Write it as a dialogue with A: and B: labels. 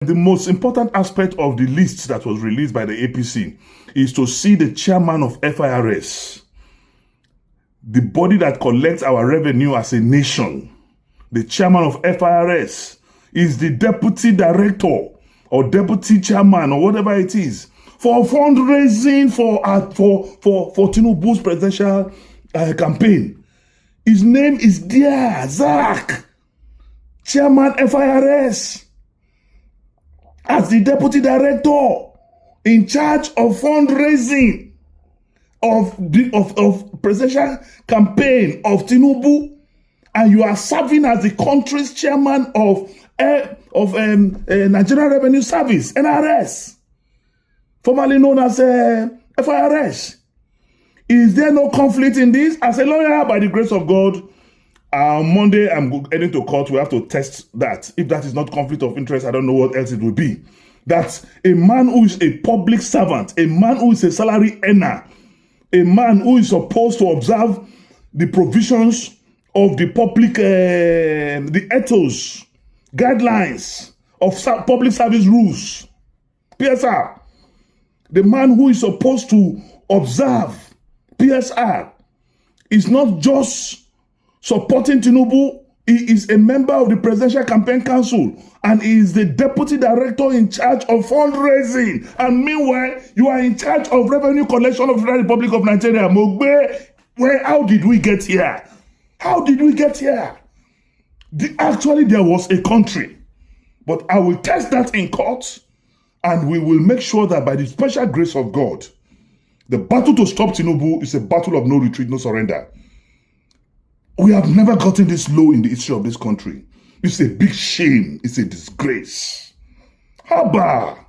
A: The most important aspect of the list that was released by the APC is to see the chairman of FIRS, the body that collects our revenue as a nation. The chairman of FIRS is the deputy director or deputy chairman or whatever it is for fundraising for Tinubu's presidential campaign. His name is there, Zacch, chairman FIRS, as the deputy director in charge of fundraising of presidential campaign of Tinubu, and you are serving as the country's chairman of Nigerian Revenue Service, NRS, formerly known as FIRS. Is there no conflict in this? As a lawyer, by the grace of God, on Monday, I'm heading to court. We have to test that. If that is not conflict of interest, I don't know what else it will be. That a man who is a public servant, a man who is a salary earner, a man who is supposed to observe the provisions of the public, the ethos, guidelines of public service rules, PSR, the man who is supposed to observe PSR is not just supporting Tinubu. He is a member of the Presidential Campaign Council and he is the deputy director in charge of fundraising. And meanwhile, you are in charge of revenue collection of the Federal Republic of Nigeria. Mogbe, how did we get here? How did we get here? Actually, there was a country, but I will test that in court and we will make sure that by the special grace of God, the battle to stop Tinubu is a battle of no retreat, no surrender. We have never gotten this low in the history of this country. It's a big shame. It's a disgrace. Haba!